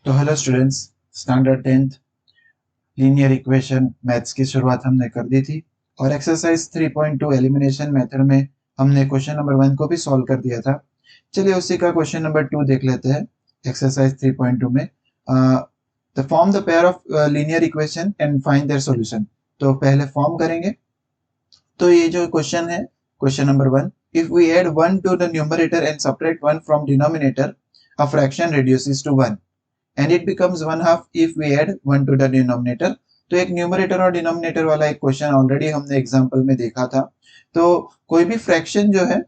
तो hello students, standard 10th linear equation maths की शुरुआत हमने कर दी थी और एक्सरसाइज 3.2 एलिमिनेशन मेथड में हमने क्वेश्चन नंबर 1 को भी सॉल्व कर दिया था। चलिए उसी का क्वेश्चन नंबर 2 देख लेते हैं। एक्सरसाइज 3.2 में the form the pair of linear equation and find their solution. तो पहले फॉर्म करेंगे। तो ये जो क्वेश्चन है, question number 1, if we add 1 to the numerator and subtract 1 from denominator, a fraction reduces to 1 and it becomes 1/2 if we add 1 to the denominator। तो एक numerator और डिनोमिनेटर वाला एक क्वेश्चन ऑलरेडी हमने एग्जांपल में देखा था। तो कोई भी फ्रैक्शन जो है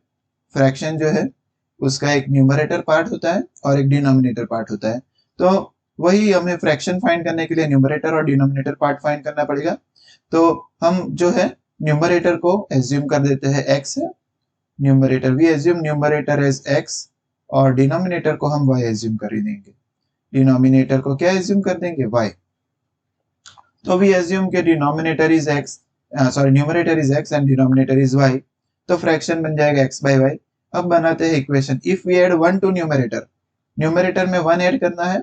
उसका एक न्यूमरेटर पार्ट होता है और एक डिनोमिनेटर पार्ट होता है। तो वही हमें फ्रैक्शन फाइंड करने के लिए न्यूमरेटर और डिनोमिनेटर पार्ट फाइंड करना पड़ेगा। तो हम जो है न्यूमरेटर को एज्यूम कर देते हैं x है। Numerator we assume numerator as x और डिनोमिनेटर को हम y एज्यूम कर ही देंगे। डिनोमिनेटर को क्या एज्यूम कर देंगे, y। तो वी एज्यूम के denominator is x, numerator is x and denominator is y। तो फ्रैक्शन बन जाएगा x बाय y। अब बनाते हैं equation. If we add 1 to numerator, numerator में 1 ऐड करना है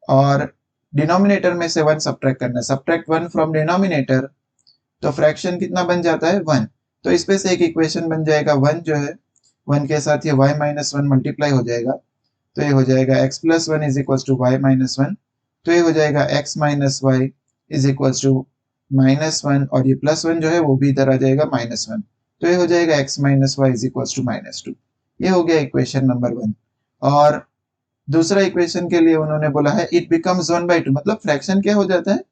और डिनोमिनेटर में से 1 सब्ट्रैक्ट करना है। सब्ट्रैक्ट 1 फ्रॉम डिनोमिनेटर, तो फ्रैक्शन कितना बन जाता है, 1। तो इस पे से एक इक्वेशन बन जाएगा 1 जो है 1 के साथ ये y माइनस 1 मल्टीप्लाई हो जाएगा। तो ये हो जाएगा x plus 1 is equal to y minus 1। तो ये हो जाएगा x minus y is equal to minus 1 और ये प्लस 1 जो है वो भी इधर आ जाएगा माइनस 1। तो ये हो जाएगा x minus y is equal to minus 2। ये हो गया इक्वेशन नंबर 1। और दूसरा इक्वेशन के लिए उन्होंने बोला है इट बिकम्स 1/2, मतलब फ्रैक्शन क्या हो जाता है,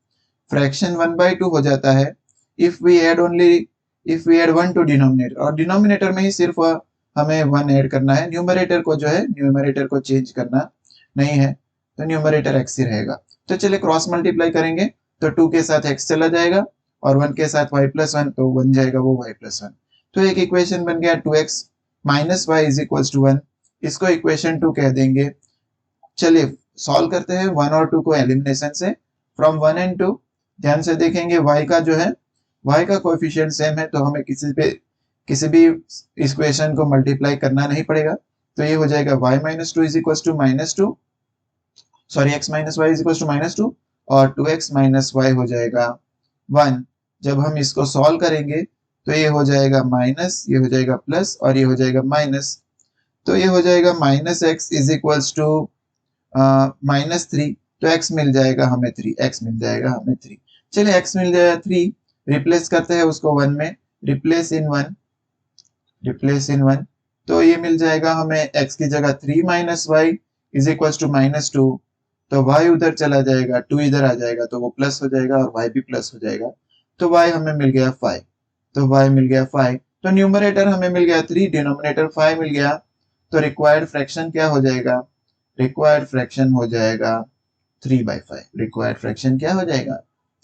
फ्रैक्शन 1/2 हो जाता है if we add 1 to denominator, और डिनोमिनेटर में ही सिर्फ हमें 1 ऐड करना है। न्यूमरेटर को जो है न्यूमरेटर को चेंज करना नहीं है, तो न्यूमरेटर x ही रहेगा। तो चलिए क्रॉस मल्टीप्लाई करेंगे तो 2 के साथ x चला जाएगा और 1 के साथ y प्लस 1, तो बन जाएगा वो y प्लस 1। तो एक इक्वेशन बन गया 2x minus y is equal to 1। इसको इक्वेशन 2 कह देंगे। चलिए सॉल्व करते हैं 1 और 2 को एलिमिनेशन से। फ्रॉम 1 एंड 2 ध्यान से देखेंगे, y का जो है y का कोएफिशिएंट सेम है, तो हमें किसी भी इक्वेशन को मल्टीप्लाई करना नहीं पड़ेगा। तो ये हो जाएगा y minus 2 is equal to minus 2, x minus y is equal to minus 2 और 2x माइनस वाई हो जाएगा 1। जब हम इसको सॉल्व करेंगे तो ये हो जाएगा माइनस, ये हो जाएगा प्लस और ये हो जाएगा माइनस। तो ये हो जाएगा minus x is equal to minus 3। तो x मिल जाएगा हमें 3, x मिल जाएगा हमें 3। चलिए x मिल जाएगा 3, रिप्लेस करते हैं उसको 1 में, रिप्लेस इन 1। तो ये मिल जाएगा हमें x की जगह 3 minus y is equal to minus 2। तो y उधर चला जाएगा, 2 इधर आ जाएगा, तो वो प्लस हो जाएगा और y भी प्लस हो जाएगा। तो y हमें मिल गया 5। तो y मिल गया 5। तो न्यूमरेटर हमें मिल गया 3, डिनोमिनेटर 5 मिल गया। तो रिक्वायर्ड फ्रैक्शन क्या हो जाएगा, रिक्वायर्ड फ्रैक्शन हो जाएगा 3/5। रिक्वायर्ड फ्रैक्शन क्या हो जाएगा,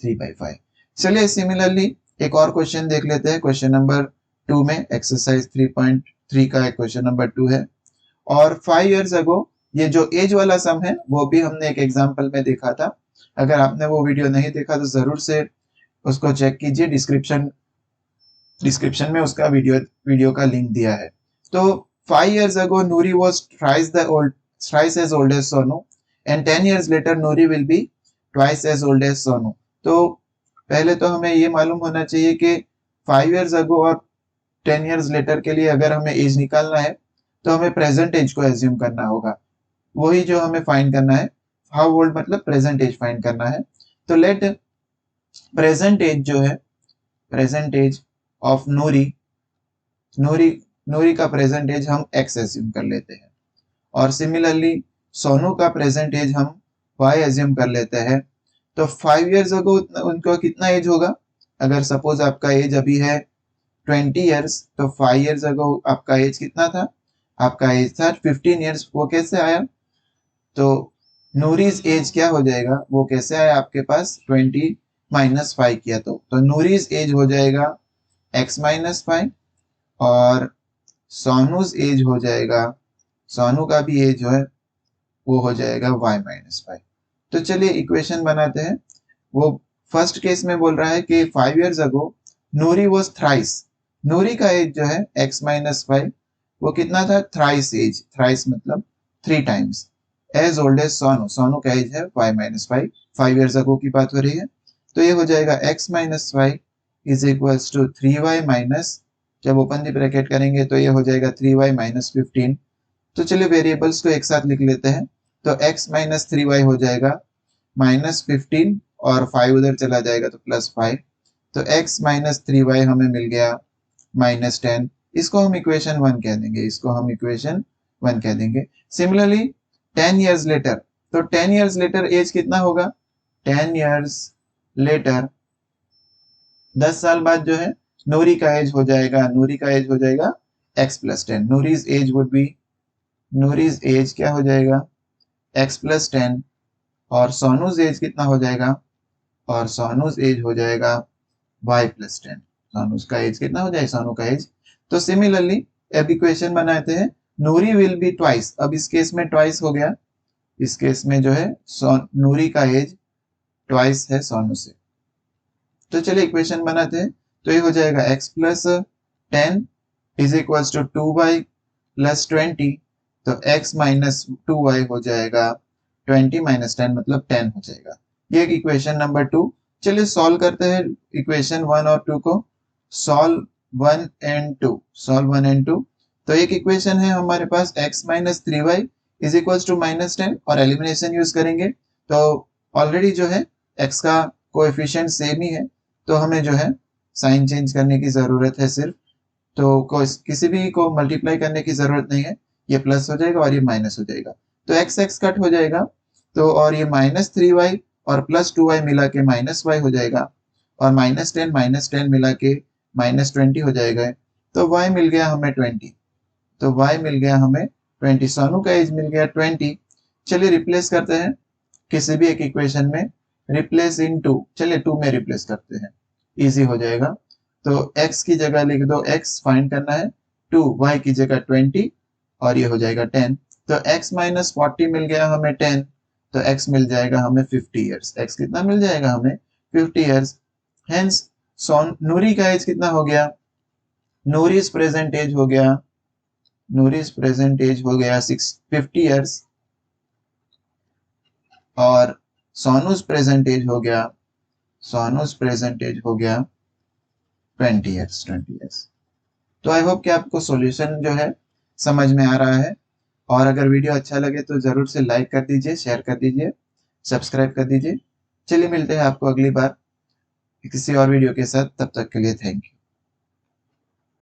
3/5। चलिए सिमिलरली एक और क्वेश्चन देख लेते हैं। क्वेश्चन नंबर 2 में एक्सरसाइज 3.3 का एक क्वेश्चन नंबर 2 है। और 5 इयर्स अगो ये जो एज वाला सम है वो भी हमने एक एग्जांपल में देखा था। अगर आपने वो वीडियो नहीं देखा तो जरूर से उसको चेक कीजिए, डिस्क्रिप्शन में उसका वीडियो का लिंक दिया है। तो 5 years ago Nuri was twice as old as Sonu and 10 years later Nuri will be twice as old as Sonu। तो पहले तो हमें ये मालूम होना चाहिए कि 5 years ago और 10 years later के लिए अगर हमें एज निकालना है तो हमें प्रेजेंट एज को एज्यूम करना होगा। वही जो हमें फाइंड करना है, हाउ ओल्ड मतलब प्रेजेंट एज फाइंड करना है। तो लेट प्रेजेंट एज जो है, प्रेजेंट एज ऑफ नूरी का प्रेजेंट एज हम x एज्यूम कर लेते हैं और सिमिलरली सोनू का प्रेजेंट एज हम y एज्यूम कर लेते हैं। तो 5 इयर्स अगो उनका कितना एज होगा, अगर सपोज आपका एज अभी है 20 इयर्स, तो 5 इयर्स अगो आपका एज कितना था, आपका एज था 15 इयर्स। वो कैसे आया, तो नूरीज एज क्या हो जाएगा, वो कैसे आया आपके पास, 20 माइनस 5 किया तो नूरीज एज हो जाएगा x माइनस 5 और सोनूज एज हो जाएगा, सोनू का भी एज है वो हो जाएगा y माइनस 5। तो चलिए इक्वेशन बनाते हैं। वो फर्स्ट केस में बोल रहा है कि 5 years ago Noori was thrice, Noori का एज जो है x माइनस 5 वो कितना था, थ्राइस एज, थ्राइस मतलब 3 times. As old as Sonu, Sonu का एज है y माइनस 5, 5 ईयर्स अगो की बात हो रही है। तो ये हो जाएगा x minus 5 is equals to 3y minus, जब ओपन दी ब्रैकेट करेंगे तो ये हो जाएगा 3y माइनस 15। तो चलिए वेरिएबल्स को एक साथ लिख लेते हैं। तो x माइनस 3y हो जाएगा माइनस 15 और 5 उधर चला जाएगा तो प्लस 5। तो x माइनस 3y हमें मिल गया माइनस 10। इसको हम इक्वेशन 1 कह देंगे, इसको हम इक्वेशन 1 कह देंगे। सिमिलरली 10 ईयर्स लेटर, तो 10 ईयर्स लेटर एज कितना होगा? 10 ईयर्स लेटर 10 साल बाद जो है नूरी का एज हो जाएगा, नूरी का एज हो जाएगा x plus 10। Noori's age would be, Noori's age क्या हो जाएगा? x plus 10। और सोनूज एज कितना हो जाएगा? और सोनूज एज हो जाएगा y प्लस 10। सोनूज का एज कितना हो जाएगा? सोनू का एज। तो सिमिलरली अब इक्वेशन बनाते हैं, नूरी विल बी ट्वाइस। अब इस केस में ट्वाइस हो गया, इस केस में जो है नूरी का एज ट्वाइस है सोनू से। तो चलिए इक्वेशन बनाते हैं। तो ये हो जाएगा x plus 10 is equals to 2y plus 20। तो x माइनस 2y हो जाएगा 20 माइनस 10 मतलब 10 हो जाएगा। ये इक्वेशन नंबर 2। चलिए सॉल्व करते हैं इक्वेशन 1 और 2 को। Solve 1 and 2, solve 1 and 2। तो एक इक्वेशन है हमारे पास x minus 3y is equals to minus 10 और एलिमिनेशन यूज करेंगे। तो ऑलरेडी जो है x का कोएफिशिएंट सेम ही है, तो हमें जो है साइन चेंज करने की जरूरत है सिर्फ। तो किसी भी को मल्टीप्लाई करने की जरूरत नहीं है, ये प्लस हो जाएगा और ये माइनस हो जाएगा। तो x x कट हो जाएगा, तो और ये माइनस 3y और प्लस 2y मिला के माइनस y हो जाएगा, और माइनस 10 मिला के माइनस 20 हो जाएगा। तो y मिल गया हमें 20, तो y मिल गया हमें 20। सोनू का एज मिल गया 20। चलिए रिप्लेस करते हैं किसी भी एक इक्वेशन में, रिप्लेस इन 2। चलिए 2 में रिप्लेस करते हैं, इजी हो जाएगा। तो x की जगह लिख दो, x फाइंड करना है 2, y की जगह 20 और ये हो जाएगा 10। तो x माइनस 40 मिल गया हमें 10, तो x मिल जाएगा हमें 50 ईयर्स। x कितना मिल जाएगा हमें? 50 ईयर्स। हेंस नूरी का एज कितना हो गया? नूरीज प्रेजेंट एज हो गया, नूरीज प्रेजेंट एज हो गया 50 ईयर्स, और सोनूज प्रेजेंट एज हो गया, सोनूज प्रेजेंट एज हो गया 20 ईयर्स, 20 ईयर्स। तो आई होप कि आपको सॉल्यूशन जो है समझ में आ रहा है। और अगर वीडियो अच्छा लगे तो जरूर से लाइक कर दीजिए, शेयर कर दीजिए, सब्सक्राइब कर दीजिए। चलिए मिलते हैं आपको अगली बार किसी और वीडियो के साथ, तब तक के लिए थैंक यू।